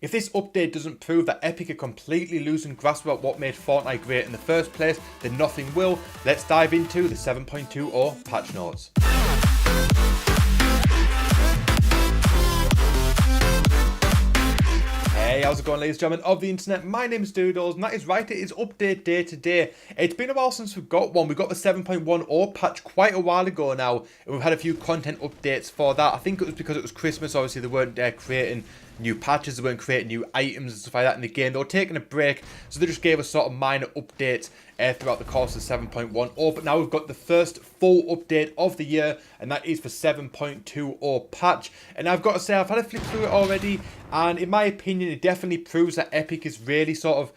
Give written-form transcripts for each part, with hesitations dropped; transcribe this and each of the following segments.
If this update doesn't prove that Epic are completely losing grasp about what made Fortnite great in the first place, then nothing will. Let's dive into the 7.20 patch notes. Hey, how's it going, ladies and gentlemen of the internet? My name is Doodles, and that is right, it is update day today. It's been a while since we've got one. We got the 7.10 patch quite a while ago now, and we've had a few content updates for that. I think it was because it was Christmas. Obviously they weren't creating new patches, they weren't creating new items and stuff like that in the game. They were taking a break, so they just gave us sort of minor updates throughout the course of 7.10. But now we've got the first full update of the year, and that is for 7.20 patch. And I've got to say, I've had a flick through it already, and in my opinion it definitely proves that Epic is really sort of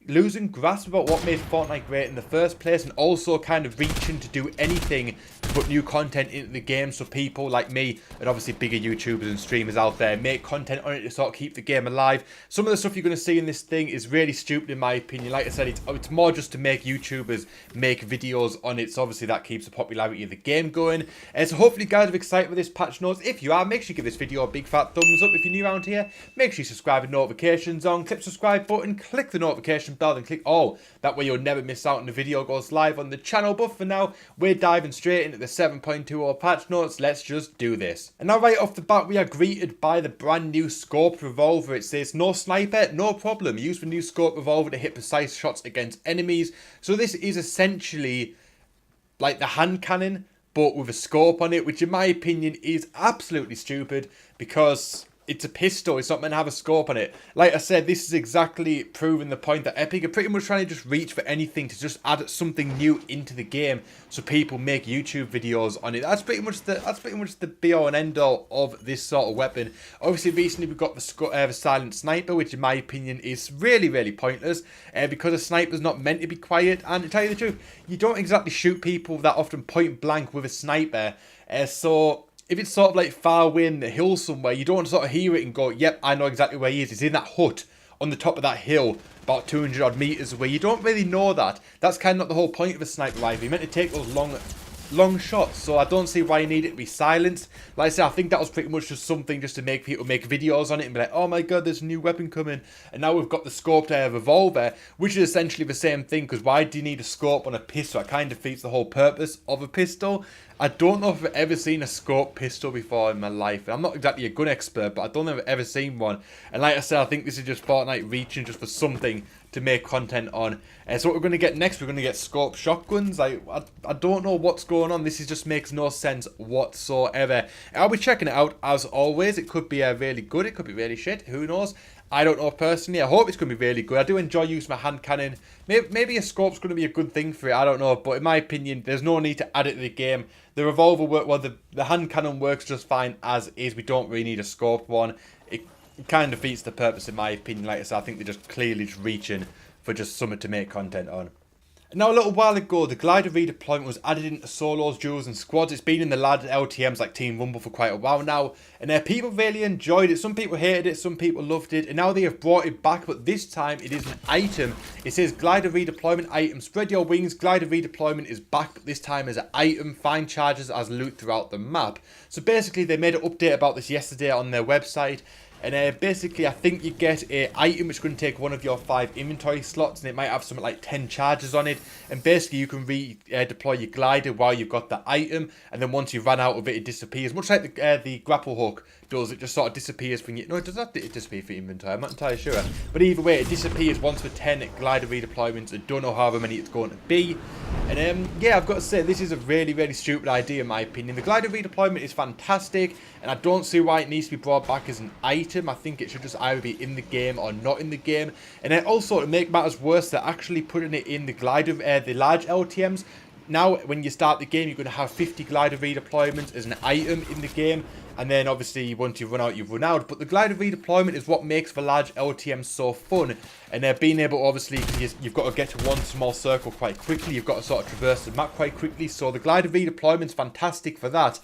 losing grasp about what made Fortnite great in the first place, and also kind of reaching to do anything to put new content into the game, so people like me and obviously bigger YouTubers and streamers out there make content on it to sort of keep the game alive. Some of the stuff you're going to see in this thing is really stupid in my opinion. Like I said, it's more just to make YouTubers make videos on it, so obviously that keeps the popularity of the game going. So hopefully you guys are excited with this patch notes. If you are, make sure you give this video a big fat thumbs up. If you're new around here, make sure you subscribe with notifications on, click the subscribe button, click the notification bell, and click all. That way you'll never miss out when the video goes live on the channel. But for now, we're diving straight into the 7.20 patch notes. Let's just do this. And now right off the bat, we are greeted by the brand new scope revolver. It says no sniper, no problem. Use the new scope revolver to hit precise shots against enemies. So this is essentially like the hand cannon, but with a scope on it, which in my opinion is absolutely stupid because it's a pistol. It's not meant to have a scope on it. Like I said, this is exactly proving the point that Epic are pretty much trying to just reach for anything to just add something new into the game, so people make YouTube videos on it. That's pretty much the be all and end all of this sort of weapon. Obviously, recently we've got the silent sniper, which in my opinion is really pointless, because a sniper's not meant to be quiet. And to tell you the truth, you don't exactly shoot people that often point blank with a sniper. So if it's sort of like far away in the hill somewhere, you don't want to sort of hear it and go, yep, I know exactly where he is. He's in that hut on the top of that hill, about 200 odd meters away. You don't really know that. That's kind of not the whole point of a sniper rifle. You're meant to take those long shots, so I don't see why you need it to be silenced. Like I said, I think that was pretty much just something just to make people make videos on it and be like, oh my god, there's a new weapon coming. And now we've got the scoped revolver, which is essentially the same thing, because why do you need a scope on a pistol? It kind of defeats the whole purpose of a pistol. I don't know if I've ever seen a scoped pistol before in my life. And I'm not exactly a gun expert, but I don't know if I've ever seen one. And like I said, I think this is just Fortnite reaching just for something to make content on. So what we're going to get next, we're going to get scoped shotguns. I don't know what's going on. This just makes no sense whatsoever. I'll be checking it out as always. It could be really good, it could be really shit, who knows. I don't know personally. I hope it's going to be really good. I do enjoy using my hand cannon. Maybe a scope's going to be a good thing for it. I don't know. But in my opinion, there's no need to add it to the game. The revolver the hand cannon works just fine as is. We don't really need a scoped one. It kind of defeats the purpose in my opinion. Like I said, I think they're just clearly just reaching for just something to make content on. Now, a little while ago, the glider redeployment was added into solos, duos and squads. It's been in the large LTMs like Team Rumble for quite a while now, and people really enjoyed it. Some people hated it, some people loved it, and now they have brought it back, but this time it is an item. It says glider redeployment item. Spread your wings, glider redeployment is back, but this time as an item. Find charges as loot throughout the map. So basically, they made an update about this yesterday on their website. And basically, I think you get an item which is going to take one of your 5 inventory slots, and it might have something like 10 charges on it. And basically, you can redeploy your glider while you've got the item, and then once you've run out of it, it disappears. Much like the grapple hook does, it just sort of disappears from you. No, it does not disappear from your inventory, I'm not entirely sure. But either way, it disappears once for 10 glider redeployments. I don't know however many it's going to be. And yeah, I've got to say, this is a really stupid idea in my opinion. The glider redeployment is fantastic, and I don't see why it needs to be brought back as an item. I think it should just either be in the game or not in the game. And then also, to make matters worse, they're actually putting it in the glider, the large LTMs. Now, when you start the game, you're going to have 50 glider redeployments as an item in the game. And then, obviously, once you've run out, you've run out. But the glider redeployment is what makes the large LTMs so fun. And being able, obviously, you've got to get to one small circle quite quickly. You've got to sort of traverse the map quite quickly. So the glider redeployment is fantastic for that.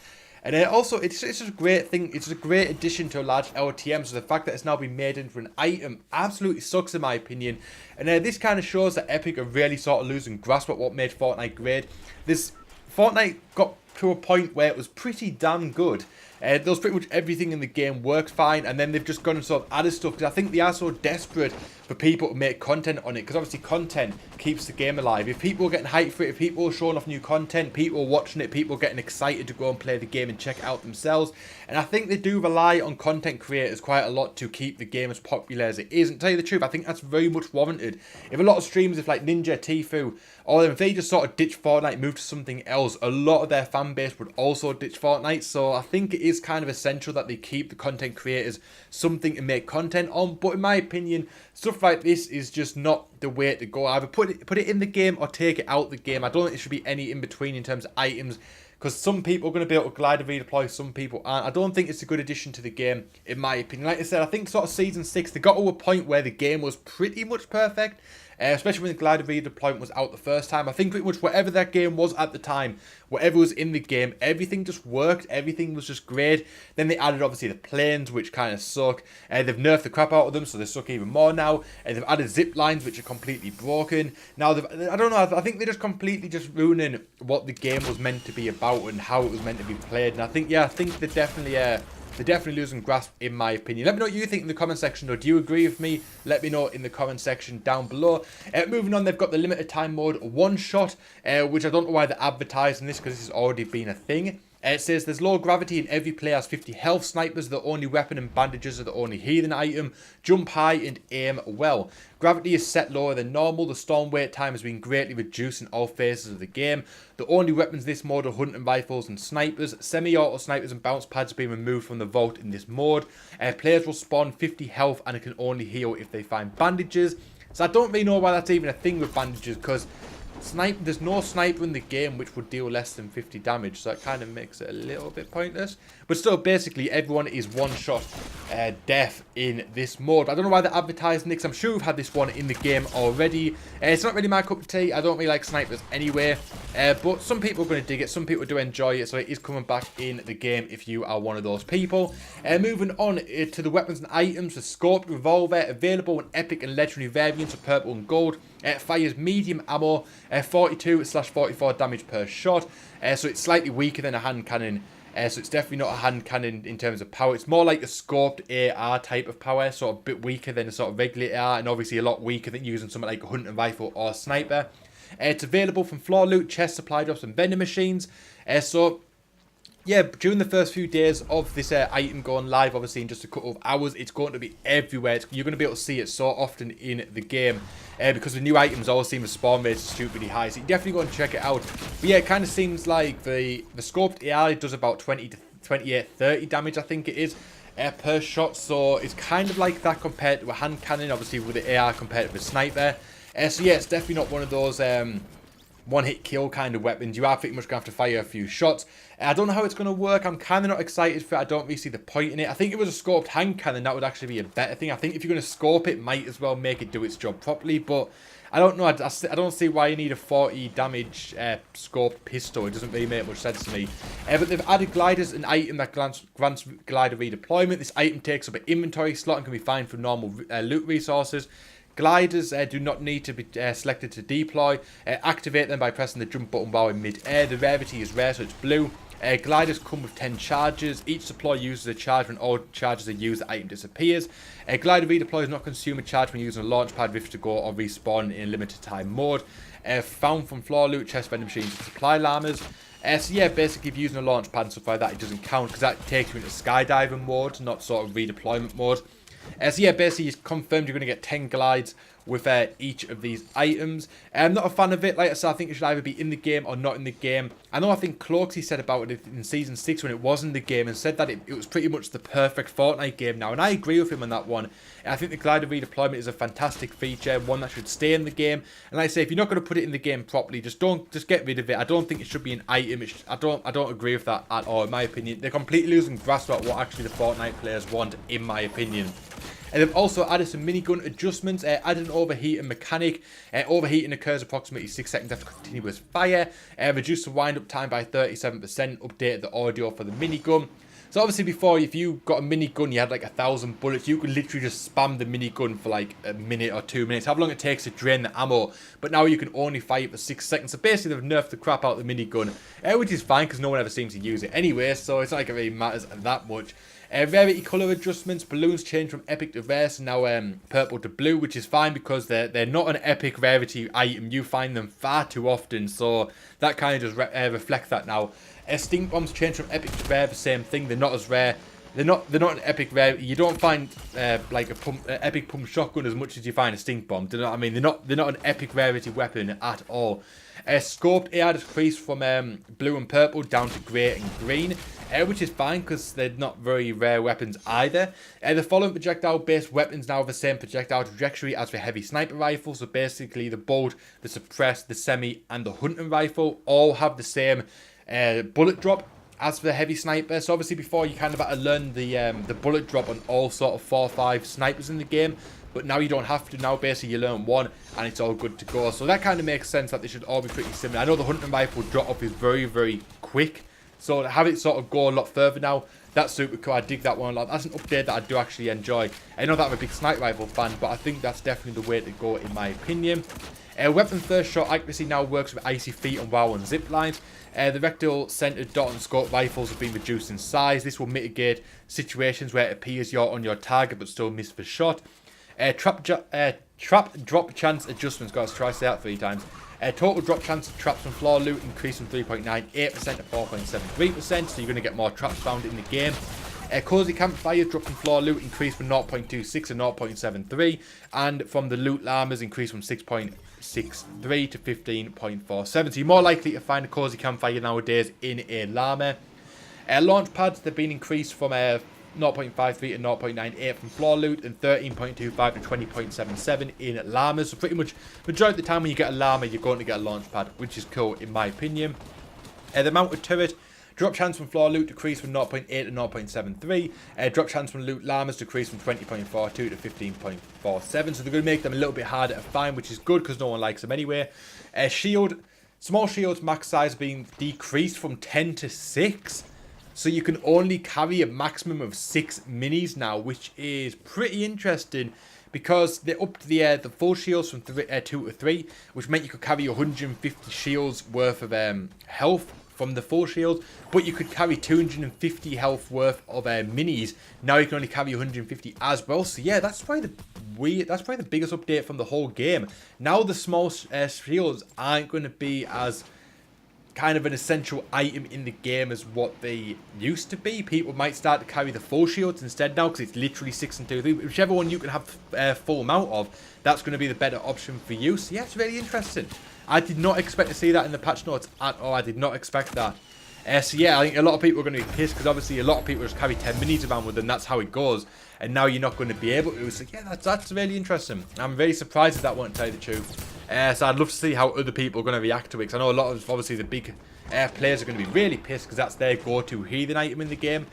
And also, it's just a great thing. It's a great addition to a large LTM. So the fact that it's now been made into an item absolutely sucks in my opinion. And this kind of shows that Epic are really sort of losing grasp at what made Fortnite great. Fortnite got to a point where it was pretty damn good. There's pretty much everything in the game works fine, and then they've just gone and sort of added stuff, because I think they are so desperate for people to make content on it, because obviously content keeps the game alive. If people are getting hyped for it, if people are showing off new content, people are watching it, people are getting excited to go and play the game and check it out themselves. And I think they do rely on content creators quite a lot to keep the game as popular as it is. And to tell you the truth, I think that's very much warranted. If a lot of streamers, if like Ninja, Tfue, all of them, if they just sort of ditch Fortnite, move to something else, a lot of their fan base would also ditch Fortnite. So I think it is kind of essential that they keep the content creators something to make content on. But in my opinion, stuff like this is just not the way to go. Either put it in the game or take it out the game. I don't think there should be any in between in terms of items, because some people are going to be able to glide and redeploy, some people aren't. I don't think it's a good addition to the game, in my opinion. Like I said, I think sort of Season 6, they got to a point where the game was pretty much perfect. Especially when the glider redeployment was out the first time. I think pretty much whatever that game was at the time, whatever was in the game, everything just worked. Everything was just great. Then they added obviously the planes, which kind of suck. They've nerfed the crap out of them, so they suck even more now. They've added zip lines, which are completely broken. Now, I don't know, I think they're just completely just ruining what the game was meant to be about and how it was meant to be played. And I think, yeah, I think they're definitely losing grasp, in my opinion. Let me know what you think in the comment section, or do you agree with me? Let me know in the comment section down below. Moving on, they've got the limited time mode one shot, which I don't know why they're advertising this, because this has already been a thing. It says there's low gravity and every player has 50 health. Snipers are the only weapon and bandages are the only healing item. Jump high and aim well. Gravity is set lower than normal. The storm wait time has been greatly reduced in all phases of the game. The only weapons in this mode are hunting rifles and snipers. Semi-auto snipers and bounce pads have been removed from the vault in this mode. Players will spawn 50 health and it can only heal if they find bandages. So I don't really know why that's even a thing with bandages, because there's no sniper in the game which would deal less than 50 damage, so that kind of makes it a little bit pointless. But still, basically, everyone is one-shot death in this mode. I don't know why they're advertising it, because I'm sure we've had this one in the game already. It's not really my cup of tea. I don't really like snipers anyway, but some people are going to dig it. Some people do enjoy it, so it is coming back in the game if you are one of those people. Moving on to the weapons and items, the Scope Revolver, available in epic and legendary variants of purple and gold. Fires medium ammo, 42/44 damage per shot, so it's slightly weaker than a hand cannon. So it's definitely not a hand cannon in terms of power. It's more like a scoped AR type of power, sort of a bit weaker than a sort of regular AR, and obviously a lot weaker than using something like a hunting rifle or a sniper. It's available from floor loot, chest supply drops, and vending machines. So yeah, during the first few days of this item going live, obviously in just a couple of hours, it's going to be everywhere. You're going to be able to see it so often in the game, because the new items all seem to spawn rates stupidly high. So you definitely go and check it out. But yeah, it kind of seems like the scoped AR does about 20 to 28, 30 damage, I think it is, per shot. So it's kind of like that compared to a hand cannon, obviously with the AR compared to the sniper. So yeah, it's definitely not one of those one-hit kill kind of weapons. You are pretty much going to have to fire a few shots. I don't know how it's going to work. I'm kind of not excited for it. I don't really see the point in it. I think if it was a scoped hand cannon, that would actually be a better thing. I think if you're going to scope it, might as well make it do its job properly. But I don't know. I don't see why you need a 40 damage scoped pistol. It doesn't really make much sense to me. But they've added gliders, an item that grants glider redeployment. This item takes up an inventory slot and can be found from normal loot resources. Gliders do not need to be selected to deploy. Activate them by pressing the jump button while in mid-air. The rarity is rare, so it's blue. Gliders come with 10 charges. Each supply uses a charge. When all charges are used, the item disappears. Glider redeploy does not consume a charge when using a launch pad, rift to go, or respawn in limited time mode. Found from floor loot, chest vending machines, and supply llamas. So yeah, basically if you're using a launch pad and stuff like that, it doesn't count, because that takes you into skydiving mode, not sort of redeployment mode. So yeah, basically it's confirmed you're going to get 10 glides with each of these items. I'm not a fan of it. Like I said, I think it should either be in the game or not in the game. I think Cloaksy said about it in Season 6 when it was in the game, and said that it was pretty much the perfect Fortnite game now. And I agree with him on that one. I think the glider redeployment is a fantastic feature, one that should stay in the game. And like I say, if you're not going to put it in the game properly, just get rid of it. I don't think it should be an item. I don't agree with that at all, in my opinion. They're completely losing grasp about what actually the Fortnite players want, in my opinion. And they've also added some minigun adjustments, added an overheating mechanic. Overheating occurs approximately 6 seconds after continuous fire. Reduced the wind-up time by 37%, updated the audio for the minigun. So obviously before, if you got a minigun, you had like 1,000 bullets, you could literally just spam the minigun for like a minute or 2 minutes, however long it takes to drain the ammo. But now you can only fire it for 6 seconds. So basically they've nerfed the crap out of the minigun, which is fine because no one ever seems to use it anyway, so it's not like it really matters that much. Rarity colour adjustments, balloons change from epic to rare, so now purple to blue, which is fine because they're not an epic rarity item. You find them far too often, so that kind of just reflects that now. Stink bombs change from epic to rare, the same thing. They're not as rare. They're not an epic rare. You don't find like a epic pump shotgun as much as you find a stink bomb. Do you know what I mean? They're not an epic rarity weapon at all. Scoped AR decreased from blue and purple down to grey and green, which is fine because they're not very rare weapons either. The following projectile-based weapons now have the same projectile trajectory as the heavy sniper rifle. So basically, the bolt, the suppress, the semi, and the hunting rifle all have the same bullet drop as for the heavy sniper. So obviously before you kind of had to learn the bullet drop on all sort of 4 or 5 snipers in the game, but now you don't have to. Now basically you learn one and it's all good to go. So that kind of makes sense that they should all be pretty similar. I know the hunting rifle drop off is very, very quick, so to have it sort of go a lot further now, that's super cool. I dig that one a lot. That's an update that I do actually enjoy. I know that I'm a big sniper rifle fan, but I think that's definitely the way to go in my opinion. Weapon first shot accuracy now works with icy feet and WoW and zip lines. The rectal centered dot and scope rifles have been reduced in size. This will mitigate situations where it appears you're on your target but still miss the shot. Trap drop chance adjustments, guys, try to say that 3 times. Total drop chance of traps and floor loot increased from 3.98% to 4.73%, so you're going to get more traps found in the game. Cozy campfire drop from floor loot increased from 0.26 to 0.73, and from the loot llamas increased from 6.63 to 15.47. So you're more likely to find a cozy campfire nowadays in a llama. Launch pads, they've been increased from 0.53 to 0.98 from floor loot, and 13.25 to 20.77 in llamas. So pretty much majority of the time when you get a llama, you're going to get a launch pad, which is cool in my opinion. The mounted turret, drop chance from floor loot decreased from 0.8 to 0.73. Drop chance from loot llamas decreased from 20.42 to 15.47. So they're going to make them a little bit harder to find, which is good because no one likes them anyway. Shield, small shields max size being decreased from 10 to 6. So you can only carry a maximum of 6 minis now, which is pretty interesting because they're up to the full shields from 2 to 3, which meant you could carry 150 shields worth of health from the full shield, but you could carry 250 health worth of minis. Now you can only carry 150 as well. So yeah, that's probably the biggest update from the whole game. Now the small shields aren't going to be as kind of an essential item in the game as what they used to be. People might start to carry the full shields instead now because it's literally 6 and 2, 3. Whichever one you can have full amount of, that's going to be the better option for you. So yeah, it's really interesting. I did not expect to see that in the patch notes at all. I did not expect that. So yeah, I think a lot of people are going to be pissed because obviously a lot of people just carry 10 minis around with them. That's how it goes. And now you're not going to be able to. So yeah, that's really interesting. I'm very surprised at that one, to tell you the truth. So I'd love to see how other people are going to react to it. Because I know a lot of, obviously, the big players are going to be really pissed because that's their go-to heathen item in the game.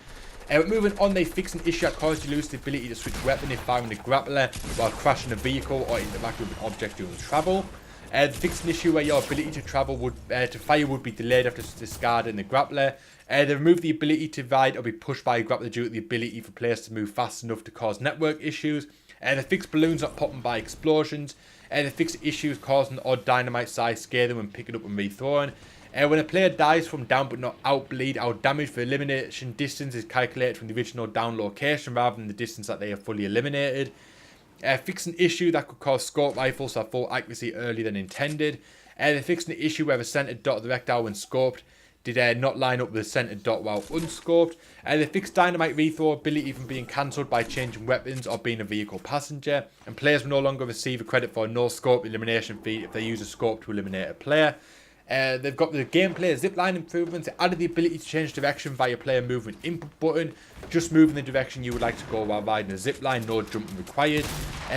Moving on, they fixed an issue that caused you to lose the ability to switch weapon if firing a grappler while crashing a vehicle or interacting with an object during travel. They fixed an issue where your ability to travel to fire would be delayed after discarding the grappler. They removed the ability to ride or be pushed by a grappler due to the ability for players to move fast enough to cause network issues. They fixed balloons not popping by explosions. They fixed issues causing odd dynamite size scaling when picking up and rethrowing. When a player dies from down but not outbleed, our damage for elimination distance is calculated from the original down location rather than the distance that they are fully eliminated. Fixed an issue that could cause scope rifles to have full accuracy earlier than intended. They fixed an issue where the centered dot of the rectile when scoped did not line up with the centered dot while unscoped. They fixed dynamite rethrow ability from being cancelled by changing weapons or being a vehicle passenger. And players will no longer receive a credit for a no scope elimination feat if they use a scope to eliminate a player. They've got the gameplay zipline improvements. They added the ability to change direction via player movement input button. Just move in the direction you would like to go while riding a zipline, no jumping required.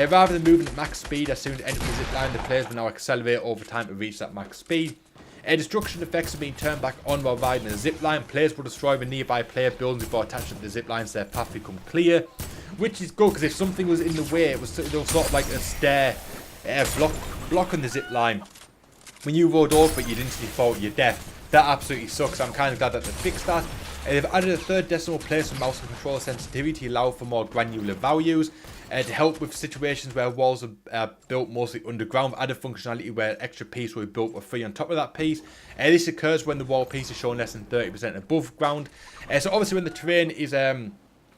Rather than moving at max speed as soon as entering the zipline, the players will now accelerate over time to reach that max speed. Destruction effects are being turned back on while riding a zipline. Players will destroy the nearby player buildings before attaching to the zipline so their path become clear. Which is good because if something was in the way, it was sort of like a stair blocking the zipline. When you rode over it, you'd instantly fall to your death. That absolutely sucks. I'm kind of glad that they fixed that. They've added a third decimal place for mouse and controller sensitivity to allow for more granular values. To help with situations where walls are built mostly underground, added functionality where an extra piece will be built for free on top of that piece. This occurs when the wall piece is shown less than 30% above ground. So obviously when the terrain is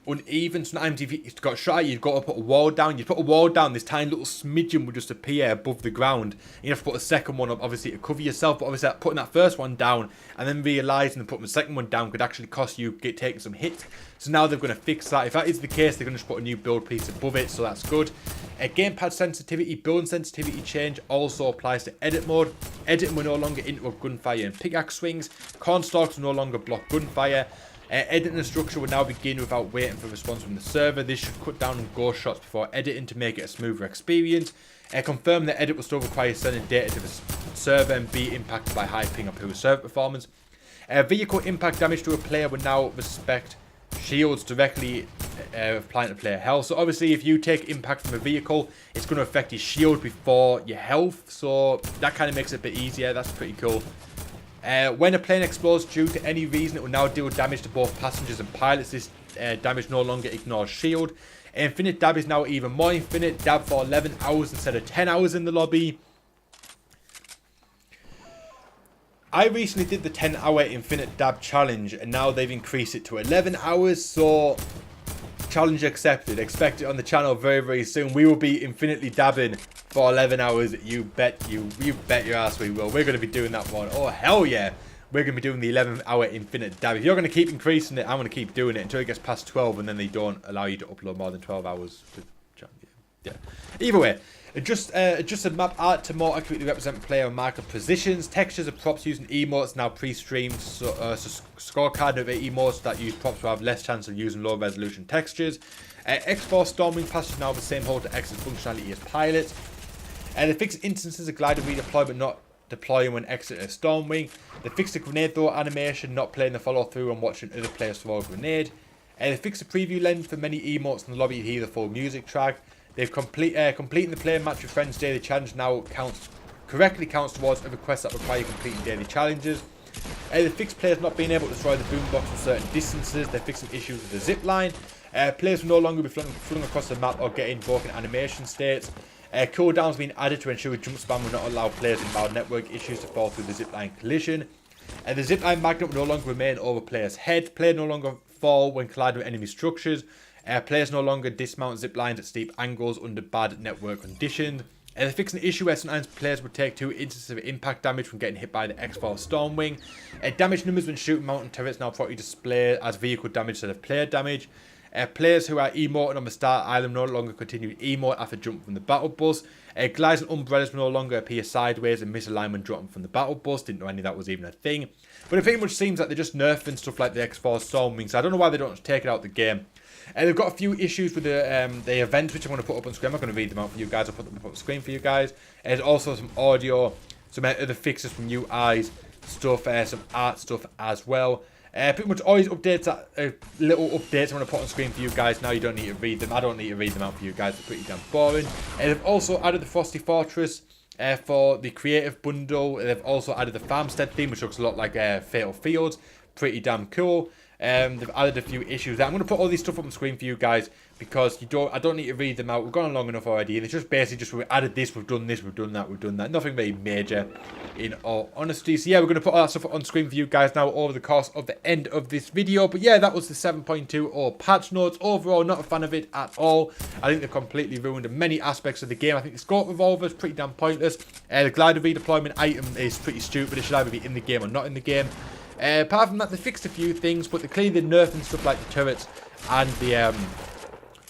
uneven, sometimes if you've got shot at, you've got to put a wall down. You put a wall down, this tiny little smidgen will just appear above the ground. You have to put a second one up, obviously, to cover yourself. But obviously, putting that first one down and then realising and putting the second one down could actually cost you taking some hits. So now they're going to fix that. If that is the case, they're going to just put a new build piece above it, so that's good. Gamepad sensitivity, building sensitivity change also applies to edit mode. Editing will no longer interrupt gunfire and pickaxe swings. Cornstalks will no longer block gunfire. Editing the structure will now begin without waiting for a response from the server. This should cut down on ghost shots before editing to make it a smoother experience. Confirm that edit will still require sending data to the server and be impacted by high ping or poor server performance. Vehicle impact damage to a player will now respect shields directly applying to player health. So obviously if you take impact from a vehicle, it's going to affect your shield before your health. So that kind of makes it a bit easier. That's pretty cool. When a plane explodes due to any reason, it will now deal damage to both passengers and pilots. This damage no longer ignores shield. Infinite dab is now even more infinite. Dab for 11 hours instead of 10 hours in the lobby. I recently did the 10-hour infinite dab challenge, and now they've increased it to 11 hours. So, challenge accepted. Expect it on the channel very, very soon. We will be infinitely dabbing for 11 hours. You bet your ass we will. We're going to be doing that one. Oh, hell yeah. We're going to be doing the 11-hour infinite dab. If you're going to keep increasing it, I'm going to keep doing it until it gets past 12, and then they don't allow you to upload more than 12 hours. Yeah. Either way, adjusted map art to more accurately represent player and marker positions. Textures of props using emotes now pre-streamed. So scorecard of emotes that use props will have less chance of using low resolution textures. X4 Stormwing passes now have the same hold to exit functionality as pilots. They fixed instances of glider redeploy but not deploying when exiting a Stormwing. They fixed the grenade throw animation, not playing the follow through and watching other players throw a grenade. They fixed the preview lens for many emotes in the lobby to hear the full music track. They've completing the play match with friends daily challenge now correctly counts towards other quests that require completing daily challenges. They fixed players not being able to destroy the boombox for certain distances. They're fixing issues with the zip line. Players will no longer be flung across the map or getting broken animation states. Cooldowns being added to ensure jump spam will not allow players with mild network issues to fall through the zipline collision. The zipline magnet will no longer remain over players' head. Players no longer fall when colliding with enemy structures. Players no longer dismount zip lines at steep angles under bad network conditions. They're fixing an issue where sometimes players would take 2 instances of impact damage from getting hit by the X4 Stormwing. Damage numbers when shooting mountain turrets now properly display as vehicle damage instead of player damage. Players who are emoting on the start island no longer continue to emote after jumping from the battle bus. Glides and umbrellas will no longer appear sideways and misalignment dropping from the battle bus. Didn't know any of that was even a thing. But it pretty much seems like they're just nerfing stuff like the X4 Stormwing. So I don't know why they don't take it out of the game. They've got a few issues with the events, which I'm going to put up on screen. I'm not going to read them out for you guys. I'll put them up on the screen for you guys. There's also some audio, some other fixes from UIs stuff, some art stuff as well. Pretty much always updates, little updates I'm going to put on screen for you guys. Now you don't need to read them. I don't need to read them out for you guys. They're pretty damn boring. They've also added the Frosty Fortress for the creative bundle. They've also added the Farmstead theme, which looks a lot like Fatal Fields. Pretty damn cool. They've added a few issues there. I'm going to put all these stuff up on screen for you guys because I don't need to read them out. We've gone long enough already, and it's just basically just we've added this, we've done this, we've done that, we've done that. Nothing very major, in all honesty. So yeah, we're going to put all that stuff on screen for you guys now over the course of the end of this video. But yeah, that was the 7.20 patch notes. Overall, not a fan of it at all. I think they've completely ruined many aspects of the game. I think the scope revolver is pretty damn pointless. The glider redeployment item is pretty stupid. It should either be in the game or not in the game. Apart from that, they fixed a few things, but they're clearly nerfing stuff like the turrets and the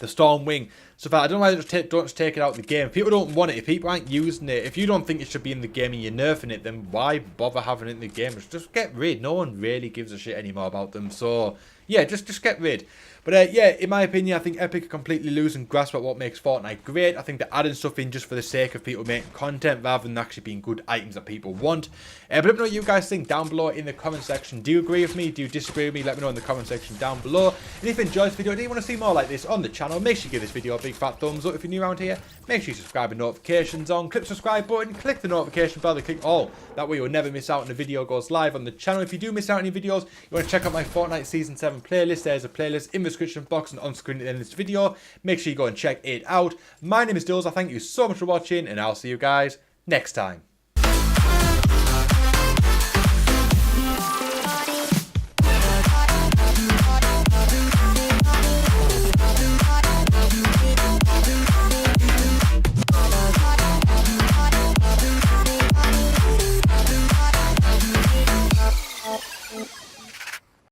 Stormwing. So I don't know why they don't just take it out of the game. If people don't want it, if people aren't using it, if you don't think it should be in the game and you're nerfing it, then why bother having it in the game? Just get rid. No one really gives a shit anymore about them. So yeah, just get rid. But yeah, in my opinion, I think Epic are completely losing grasp at what makes Fortnite great. I think they're adding stuff in just for the sake of people making content rather than actually being good items that people want. But let me know what you guys think down below in the comment section. Do you agree with me? Do you disagree with me? Let me know in the comment section down below. And if you enjoyed this video and you want to see more like this on the channel, make sure you give this video a big fat thumbs up. If you're new around here, make sure you subscribe with notifications on. Click the subscribe button, click the notification bell, click all. That way you'll never miss out when the video goes live on the channel. If you do miss out on any videos, you want to check out my Fortnite Season 7 playlist. There's a playlist in the description box and on screen at the end of this video. Make sure you go and check it out. My name is Doodles. I thank you so much for watching, and I'll see you guys next time.